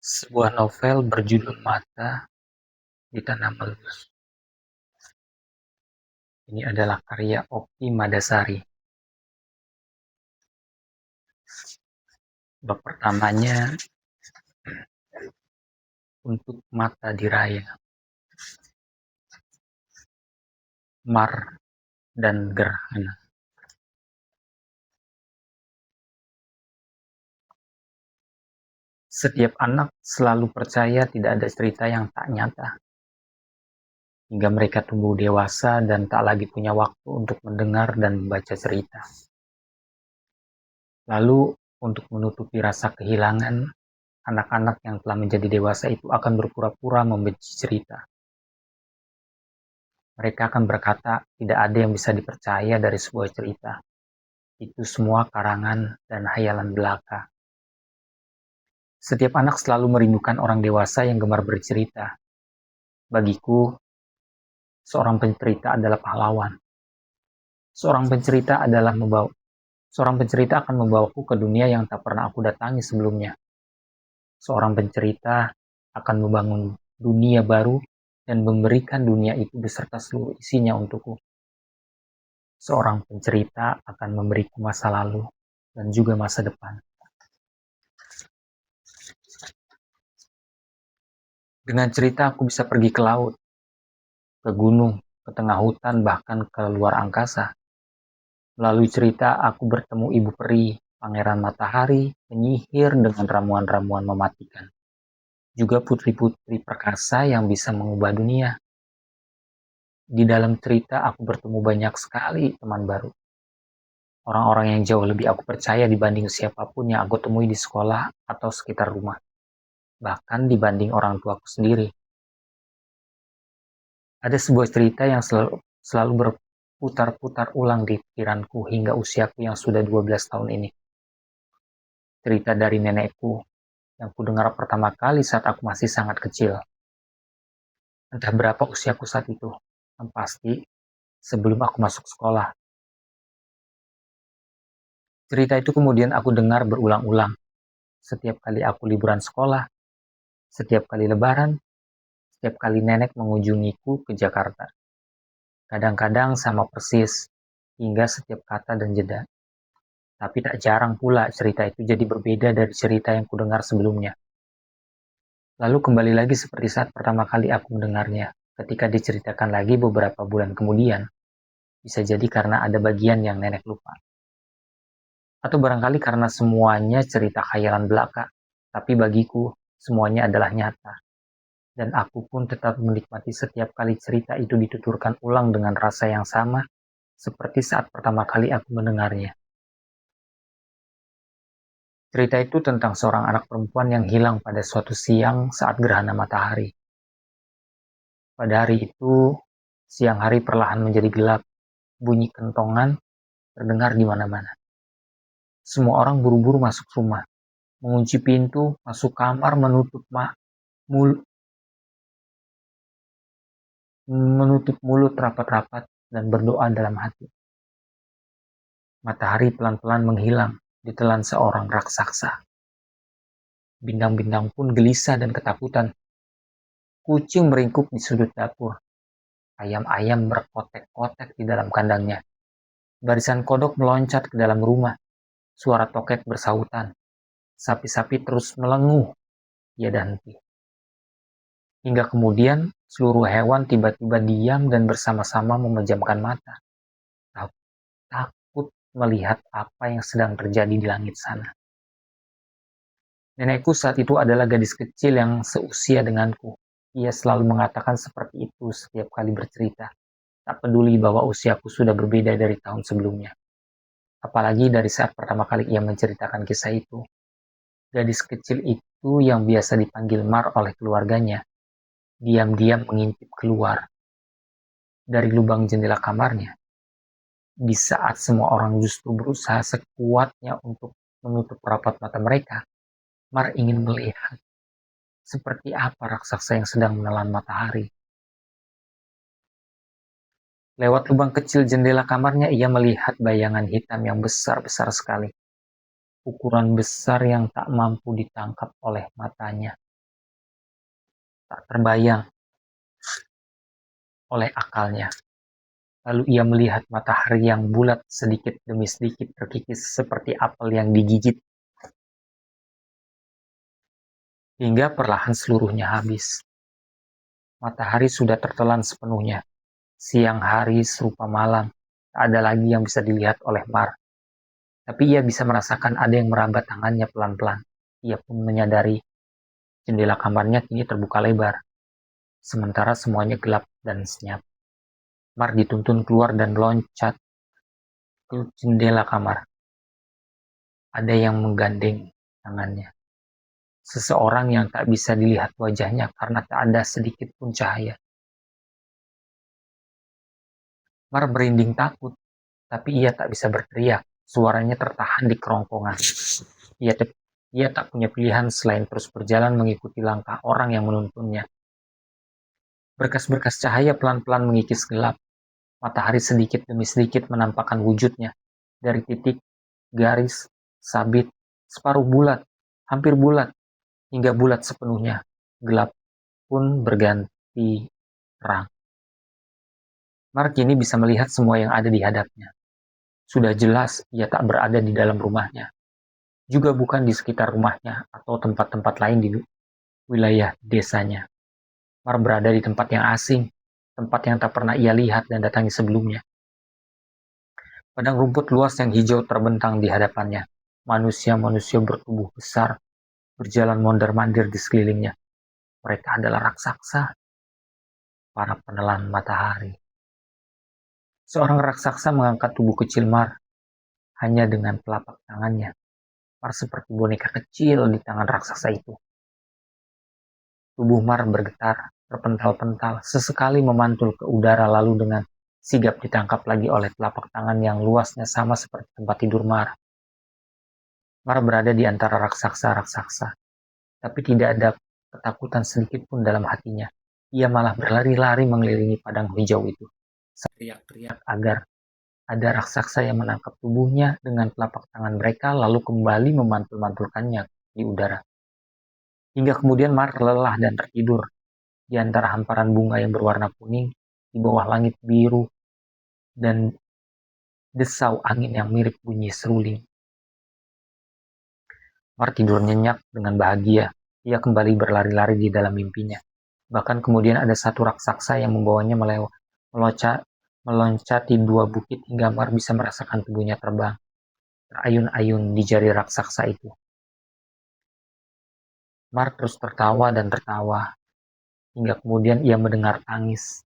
Sebuah novel berjudul Mata di Tanah Melus. Ini adalah karya Oki Madasari. Bab pertamanya, Untuk Mata Diraya. Mar dan Gerhana. Setiap anak selalu percaya tidak ada cerita yang tak nyata. Hingga mereka tumbuh dewasa dan tak lagi punya waktu untuk mendengar dan membaca cerita. Lalu, untuk menutupi rasa kehilangan, anak-anak yang telah menjadi dewasa itu akan berpura-pura membenci cerita. Mereka akan berkata, tidak ada yang bisa dipercaya dari sebuah cerita. Itu semua karangan dan hayalan belaka. Setiap anak selalu merindukan orang dewasa yang gemar bercerita. Bagiku, seorang pencerita adalah pahlawan. Seorang pencerita akan membawaku ke dunia yang tak pernah aku datangi sebelumnya. Seorang pencerita akan membangun dunia baru dan memberikan dunia itu beserta seluruh isinya untukku. Seorang pencerita akan memberiku masa lalu dan juga masa depan. Dengan cerita aku bisa pergi ke laut, ke gunung, ke tengah hutan, bahkan ke luar angkasa. Melalui cerita aku bertemu ibu peri, pangeran matahari, penyihir dengan ramuan-ramuan mematikan. Juga putri-putri perkasa yang bisa mengubah dunia. Di dalam cerita aku bertemu banyak sekali teman baru. Orang-orang yang jauh lebih aku percaya dibanding siapapun yang aku temui di sekolah atau sekitar rumah. Bahkan dibanding orang tuaku sendiri. Ada sebuah cerita yang selalu berputar-putar ulang di pikiranku hingga usiaku yang sudah 12 tahun ini. Cerita dari nenekku yang kudengar pertama kali saat aku masih sangat kecil. Entah berapa usiaku saat itu, yang pasti sebelum aku masuk sekolah. Cerita itu kemudian aku dengar berulang-ulang. Setiap kali aku liburan sekolah, setiap kali lebaran, setiap kali nenek mengunjungiku ke Jakarta. Kadang-kadang sama persis, hingga setiap kata dan jeda. Tapi tak jarang pula cerita itu jadi berbeda dari cerita yang kudengar sebelumnya. Lalu kembali lagi seperti saat pertama kali aku mendengarnya, ketika diceritakan lagi beberapa bulan kemudian. Bisa jadi karena ada bagian yang nenek lupa. Atau barangkali karena semuanya cerita khayalan belaka, tapi bagiku semuanya adalah nyata. Dan aku pun tetap menikmati setiap kali cerita itu dituturkan ulang dengan rasa yang sama, seperti saat pertama kali aku mendengarnya. Cerita itu tentang seorang anak perempuan yang hilang pada suatu siang saat gerhana matahari. Pada hari itu, siang hari perlahan menjadi gelap, bunyi kentongan terdengar di mana-mana. Semua orang buru-buru masuk rumah, mengunci pintu, masuk kamar, menutup mulut rapat-rapat dan berdoa dalam hati. Matahari pelan-pelan menghilang ditelan seorang raksasa. Bintang-bintang pun gelisah dan ketakutan. Kucing meringkuk di sudut dapur. Ayam-ayam berkotek-kotek di dalam kandangnya. Barisan kodok meloncat ke dalam rumah. Suara tokek bersahutan. Sapi-sapi terus melenguh. Tiada henti. Hingga kemudian seluruh hewan tiba-tiba diam dan bersama-sama memejamkan mata. Takut melihat apa yang sedang terjadi di langit sana. Nenekku saat itu adalah gadis kecil yang seusia denganku. Ia selalu mengatakan seperti itu setiap kali bercerita. Tak peduli bahwa usiaku sudah berbeda dari tahun sebelumnya. Apalagi dari saat pertama kali ia menceritakan kisah itu. Gadis kecil itu yang biasa dipanggil Mar oleh keluarganya, diam-diam mengintip keluar dari lubang jendela kamarnya. Di saat semua orang justru berusaha sekuatnya untuk menutup rapat mata mereka, Mar ingin melihat seperti apa raksasa yang sedang menelan matahari. Lewat lubang kecil jendela kamarnya, ia melihat bayangan hitam yang besar-besar sekali. Ukuran besar yang tak mampu ditangkap oleh matanya. tak terbayang oleh akalnya. Lalu ia melihat matahari yang bulat sedikit demi sedikit terkikis seperti apel yang digigit, hingga perlahan seluruhnya habis. Matahari sudah tertelan sepenuhnya. Siang hari serupa malam, tak ada lagi yang bisa dilihat oleh Mar. Tapi ia bisa merasakan ada yang meraba tangannya pelan-pelan. Ia pun menyadari jendela kamarnya kini terbuka lebar, sementara semuanya gelap dan senyap. Mar dituntun keluar dan meloncat ke jendela kamar. Ada yang menggandeng tangannya. Seseorang yang tak bisa dilihat wajahnya karena tak ada sedikit pun cahaya. Mar merinding takut, tapi ia tak bisa berteriak. Suaranya tertahan di kerongkongan. Ia tak punya pilihan selain terus berjalan mengikuti langkah orang yang menuntunnya. Berkas-berkas cahaya pelan-pelan mengikis gelap. Matahari sedikit demi sedikit menampakkan wujudnya. Dari titik, garis, sabit, separuh bulat, hampir bulat, hingga bulat sepenuhnya. Gelap pun berganti terang. Mar kini bisa melihat semua yang ada di hadapnya. Sudah jelas ia tak berada di dalam rumahnya. Juga bukan di sekitar rumahnya atau tempat-tempat lain di wilayah desanya. Mar berada di tempat yang asing, tempat yang tak pernah ia lihat dan datangi sebelumnya. Padang rumput luas yang hijau terbentang di hadapannya. Manusia-manusia bertubuh besar berjalan mondar-mandir di sekelilingnya. Mereka adalah raksasa, para penelan matahari. Seorang raksasa mengangkat tubuh kecil Mar hanya dengan telapak tangannya. Mar seperti boneka kecil di tangan raksasa itu. Tubuh Mar bergetar, terpental-pental, sesekali memantul ke udara lalu dengan sigap ditangkap lagi oleh telapak tangan yang luasnya sama seperti tempat tidur Mar. Mar berada di antara raksasa-raksasa, tapi tidak ada ketakutan sedikit pun dalam hatinya. Ia malah berlari-lari mengelilingi padang hijau itu. Teriak-teriak agar ada raksasa yang menangkap tubuhnya dengan telapak tangan mereka lalu kembali memantul-mantulkannya di udara. Hingga kemudian Mar lelah dan tertidur di antara hamparan bunga yang berwarna kuning di bawah langit biru dan desau angin yang mirip bunyi seruling. Mar tidur nyenyak dengan bahagia. Ia kembali berlari-lari di dalam mimpinya. Bahkan kemudian ada satu raksasa yang membawanya meloncati dua bukit hingga Mar bisa merasakan tubuhnya terbang, terayun-ayun di jari raksasa itu. Mar terus tertawa dan tertawa, hingga kemudian ia mendengar tangis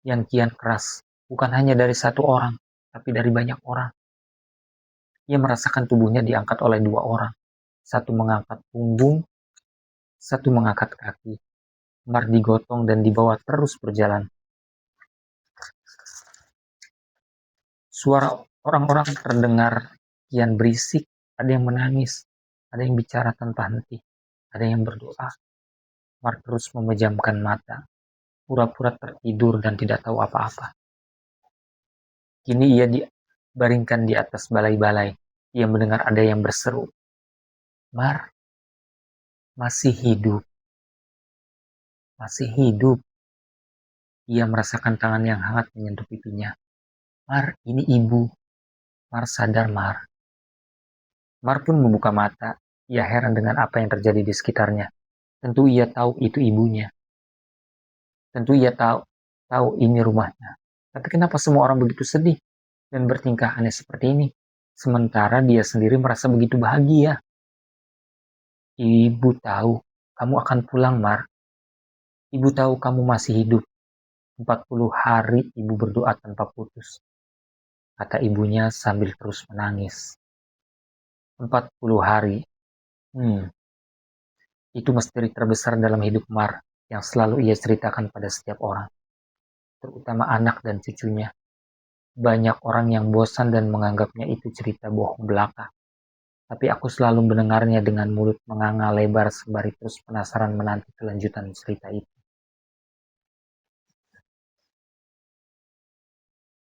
yang kian keras, bukan hanya dari satu orang, tapi dari banyak orang. Ia merasakan tubuhnya diangkat oleh dua orang, satu mengangkat punggung, satu mengangkat kaki. Mar digotong dan dibawa terus berjalan. Suara orang-orang terdengar kian berisik, ada yang menangis, ada yang bicara tanpa henti, ada yang berdoa. Mar terus memejamkan mata, pura-pura tertidur dan tidak tahu apa-apa. Kini ia dibaringkan di atas balai-balai. Ia mendengar ada yang berseru, "Mar, masih hidup, masih hidup." Ia merasakan tangan yang hangat menyentuh pipinya. "Mar, ini ibu. Mar, sadar, Mar." Mar pun membuka mata. Ia heran dengan apa yang terjadi di sekitarnya. Tentu ia tahu itu ibunya. Tentu ia tahu ini rumahnya. Tapi kenapa semua orang begitu sedih dan bertingkah aneh seperti ini? Sementara dia sendiri merasa begitu bahagia. Ibu tahu kamu akan pulang, Mar. Ibu tahu kamu masih hidup. 40 hari ibu berdoa tanpa putus, kata ibunya sambil terus menangis. 40 hari. Itu misteri terbesar dalam hidup Mar yang selalu ia ceritakan pada setiap orang, terutama anak dan cucunya. Banyak orang yang bosan dan menganggapnya itu cerita bohong belaka. Tapi aku selalu mendengarnya dengan mulut menganga lebar sembari terus penasaran menanti kelanjutan cerita itu.